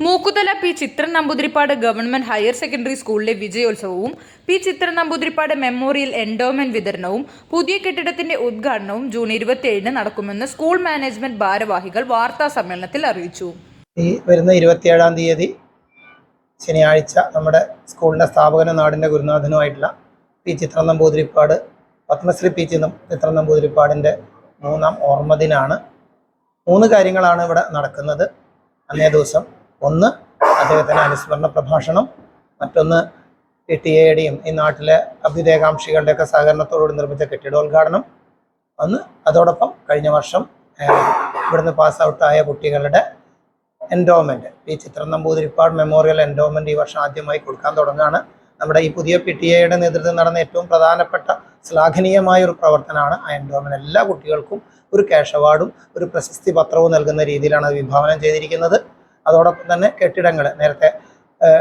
Mookkuthala P Chithran Namboothiripad government higher secondary സ്കൂളിലെ വിജയോത്സവവും P Chithran Namboothiripad memorial endowment വിതരണവും പുതിയ കെട്ടിടത്തിന്റെ ഉദ്ഘാടനവും ജൂൺ 27 നടക്കുമെന്ന് സ്കൂൾ മാനേജ്മെന്റ് ഭാരവാഹികൾ വാർത്താ സമ്മേളനത്തിൽ അറിയിച്ചു. ഈ വരുന്ന 27-ാം തീയതി ശനിയാഴ്ച നമ്മുടെ സ്കൂളിന്റെ സ്ഥാപകനും നാടിന്റെ ഗുരുനാഥനുമായിട്ടുള്ള പി ചിത്രൻ നമ്പൂതിരിപ്പാട് പത്മശ്രീ പി ചിത്രൻ നമ്പൂതിരിപ്പാടിന്റെ 3ാം ഓർമ്മദിനാണ്. 3 കാര്യങ്ങളാണ് ഇവിടെ നടക്കുന്നത്. അന്നേ ദിവസം ഒന്ന് അദ്ദേഹത്തിൻ്റെ അനുസ്മരണ പ്രഭാഷണം, മറ്റൊന്ന് PTA-യുടെയും ഈ നാട്ടിലെ അഭ്യുദയകാംക്ഷികളുടെയൊക്കെ സഹകരണത്തോടുകൂടി നിർമ്മിച്ച കെട്ടിടോദ്ഘാടനം, അതോടൊപ്പം കഴിഞ്ഞ വർഷം ഇവിടുന്ന് പാസ് ഔട്ടായ കുട്ടികളുടെ endowment, P Chithran Namboothiripad memorial endowment ഈ വർഷം ആദ്യമായി കൊടുക്കാൻ തുടങ്ങുകയാണ്. നമ്മുടെ ഈ പുതിയ PTA-യുടെ നേതൃത്വം നടന്ന ഏറ്റവും പ്രധാനപ്പെട്ട ശ്ലാഘനീയമായ ഒരു പ്രവർത്തനമാണ് ആ എൻഡോമെൻറ്റ്. എല്ലാ കുട്ടികൾക്കും ഒരു ക്യാഷ് അവാർഡും ഒരു പ്രശസ്തി പത്രവും നൽകുന്ന രീതിയിലാണ് അത് വിഭാവനം ചെയ്തിരിക്കുന്നത്. അതോടൊപ്പം തന്നെ കെട്ടിടങ്ങൾ നേരത്തെ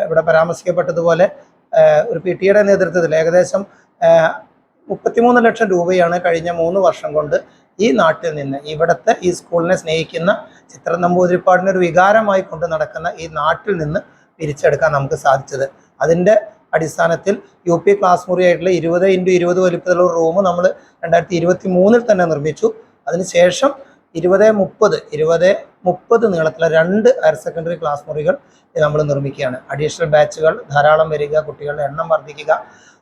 ഇവിടെ പരാമർശിക്കപ്പെട്ടതുപോലെ ഒരു PTA-യുടെ നേതൃത്വത്തിൽ ഏകദേശം 33 ലക്ഷം രൂപയാണ് കഴിഞ്ഞ 3 വർഷം കൊണ്ട് ഈ നാട്ടിൽ നിന്ന്, ഇവിടുത്തെ ഈ സ്കൂളിനെ സ്നേഹിക്കുന്ന ചിത്രൻ നമ്പൂതിരിപ്പാടിനെ ഒരു വികാരമായി കൊണ്ട് നടക്കുന്ന ഈ നാട്ടിൽ നിന്ന് പിരിച്ചെടുക്കാൻ നമുക്ക് സാധിച്ചത്. അതിൻ്റെ അടിസ്ഥാനത്തിൽ UP ക്ലാസ് മുറിയായിട്ടുള്ള 20x20 വലിപ്പത്തിലുള്ള റൂം നമ്മൾ 2023 തന്നെ നിർമ്മിച്ചു. അതിനുശേഷം 20-30 നീളത്തിലുള്ള 2 ഹയർ സെക്കൻഡറി ക്ലാസ് മുറികൾ നമ്മൾ നിർമ്മിക്കുകയാണ്. അഡീഷണൽ ബാച്ചുകൾ ധാരാളം വരിക, കുട്ടികളുടെ എണ്ണം വർദ്ധിക്കുക,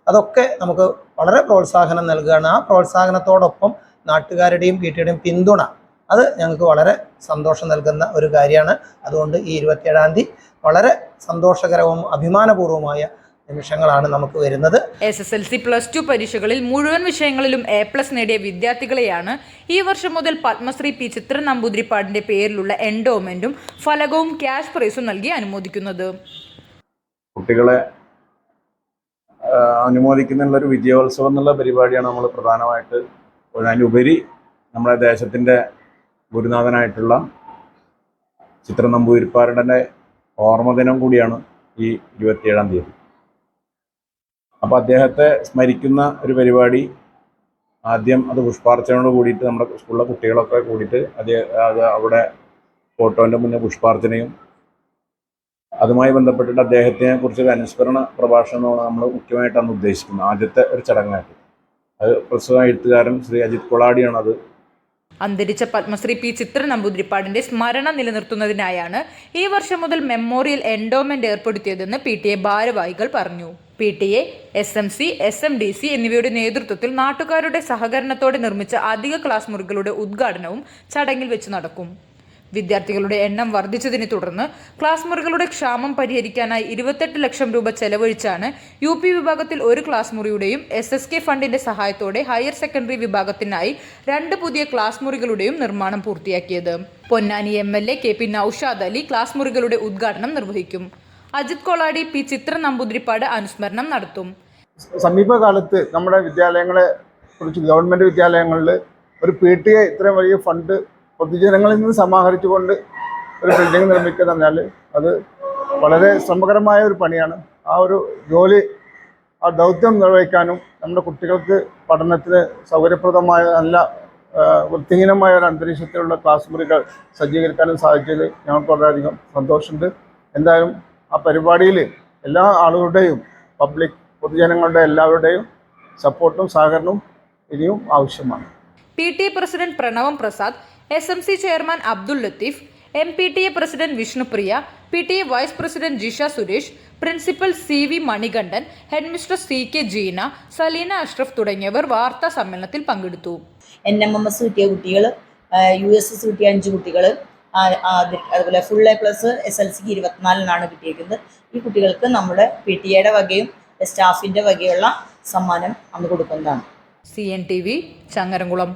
അതൊക്കെ നമുക്ക് വളരെ പ്രോത്സാഹനം നൽകുകയാണ്. ആ പ്രോത്സാഹനത്തോടൊപ്പം നാട്ടുകാരുടെയും PTA-യുടെയും പിന്തുണ, അത് ഞങ്ങൾക്ക് വളരെ സന്തോഷം നൽകുന്ന ഒരു കാര്യമാണ്. അതുകൊണ്ട് ഈ 27-ാം തീയതി വളരെ സന്തോഷകരവും അഭിമാനപൂർവ്വമായ നിമിഷങ്ങളാണ് നമുക്ക് വരുന്നത്. SSLC +2 പരീക്ഷകളിൽ മുഴുവൻ വിഷയങ്ങളിലും A+ നേടിയ വിദ്യാർത്ഥികളെയാണ് ഈ വർഷം മുതൽ പത്മശ്രീ പി ചിത്രൻ നമ്പൂതിരിപ്പാടിന്റെ പേരിലുള്ള എൻഡോമെന്റും ഫലകവും ക്യാഷ് പ്രൈസും നൽകി അനുമോദിക്കുന്നത്. കുട്ടികളെ അനുമോദിക്കുന്ന ഒരു വിജയോത്സവം എന്നുള്ള പരിപാടിയാണ് നമ്മൾ പ്രധാനമായിട്ട്. അതിനുപരി നമ്മുടെ ദേശത്തിൻ്റെ ഗുരുനാഥനായിട്ടുള്ള ചിത്രൻ നമ്പൂതിരിപ്പാടിൻ്റെ ഓർമ്മദിനം കൂടിയാണ് ഈ 27-ാം തീയതി. അപ്പോൾ അദ്ദേഹത്തെ സ്മരിക്കുന്ന ഒരു പരിപാടി ആദ്യം അത് പുഷ്പാർച്ചനയോട് കൂടിയിട്ട് നമ്മുടെ സ്കൂളിലെ കുട്ടികളൊക്കെ കൂടിയിട്ട് അത് അവിടെ ഫോട്ടോൻ്റെ മുന്നേ പുഷ്പാർച്ചനയും അതുമായി ബന്ധപ്പെട്ടിട്ട് അദ്ദേഹത്തിനെ കുറിച്ചൊരു അനുസ്മരണ പ്രഭാഷണമാണ് നമ്മൾ മുഖ്യമായിട്ട് അന്ന് ഉദ്ദേശിക്കുന്നത്. ആദ്യത്തെ ഒരു ചടങ്ങായിട്ട് അത് പ്രസ്തുത എഴുത്തുകാരൻ ശ്രീ അജിത് കൊളാടിയാണ് അത്. അന്തരിച്ച പത്മശ്രീ പി ചിത്രൻ നമ്പൂതിരിപ്പാടിന്റെ സ്മരണ നിലനിർത്തുന്നതിനായാണ് ഈ വർഷം മുതൽ മെമ്മോറിയൽ എൻഡോമെന്റ് ഏർപ്പെടുത്തിയതെന്ന് PTA ഭാരവാഹികൾ പറഞ്ഞു. PTA, SMC, SMDC എന്നിവയുടെ നേതൃത്വത്തിൽ നാട്ടുകാരുടെ സഹകരണത്തോടെ നിർമ്മിച്ച അധിക ക്ലാസ് മുറികളുടെ ഉദ്ഘാടനവും ചടങ്ങിൽ വെച്ച് നടക്കും. വിദ്യാർത്ഥികളുടെ എണ്ണം വർദ്ധിച്ചതിനെ തുടർന്ന് ക്ലാസ് മുറികളുടെ ക്ഷാമം പരിഹരിക്കാനായി 28 ലക്ഷം രൂപ ചെലവഴിച്ചാണ് UP വിഭാഗത്തിൽ ഒരു ക്ലാസ് മുറിയുടെയും SSK ഫണ്ടിന്റെ സഹായത്തോടെ ഹയർ സെക്കൻഡറി വിഭാഗത്തിനായി 2 പുതിയ ക്ലാസ് മുറികളുടെയും നിർമ്മാണം പൂർത്തിയാക്കിയത്. Ponnani MLA KP Noushad Ali class മുറികളുടെ ഉദ്ഘാടനം നിർവഹിക്കും. അജിത് കൊളാടി പി ചിത്രൻ നമ്പൂതിരിപ്പാട് അനുസ്മരണം നടത്തും. സമീപകാലത്ത് നമ്മുടെ വിദ്യാലയങ്ങളെ കുറിച്ച് ഗവൺമെൻറ് വിദ്യാലയങ്ങളിൽ ഒരു PTA ഇത്രയും വലിയ ഫണ്ട് പൊതുജനങ്ങളിൽ നിന്ന് സമാഹരിച്ചുകൊണ്ട് ഒരു ബിൽഡിംഗ് നിർമ്മിക്കുക എന്ന് പറഞ്ഞാൽ അത് വളരെ ശ്രമകരമായ ഒരു പണിയാണ്. ആ ഒരു ജോലി, ആ ദൗത്യം നിർവഹിക്കാനും നമ്മുടെ കുട്ടികൾക്ക് പഠനത്തിന് സൗകര്യപ്രദമായ നല്ല വൃത്തിഹീനമായ ഒരു അന്തരീക്ഷത്തിലുള്ള ക്ലാസ് മുറികൾ സജ്ജീകരിക്കാനും സാധിച്ചതിൽ ഞങ്ങൾക്ക് വളരെയധികം സന്തോഷമുണ്ട്. എന്തായാലും ആ പരിപാടിയിൽ എല്ലാ ആളുകളുടെയും പബ്ലിക് പൊതുജനങ്ങളുടെ എല്ലാവരുടെയും സപ്പോർട്ടും സഹകരണവും ഇനിയും ആവശ്യമാണ്. PTA president Pranavam Prasad, SMC chairman Abdul Latheef, MPTA president Vishnupriya, PTA vice president Jisha Suresh, principal CV Manikandan, headmistress CK Jeena, Salina Ashraf തുടങ്ങിയവർ വാർത്താ സമ്മേളനത്തിൽ പങ്കെടുത്തു. NMMS കിട്ടിയ കുട്ടികൾ, USS കിട്ടിയ 5 കുട്ടികൾ, അതുപോലെ ഫുൾ A+ SLCക്ക് 24 കിട്ടിയിരിക്കുന്നത്. ഈ കുട്ടികൾക്ക് നമ്മുടെ PTA-യുടെ വകയും സ്റ്റാഫിൻ്റെ വകയുള്ള സമ്മാനം അന്ന് കൊടുക്കുന്നതാണ്. CNTV ചങ്ങരംകുളം.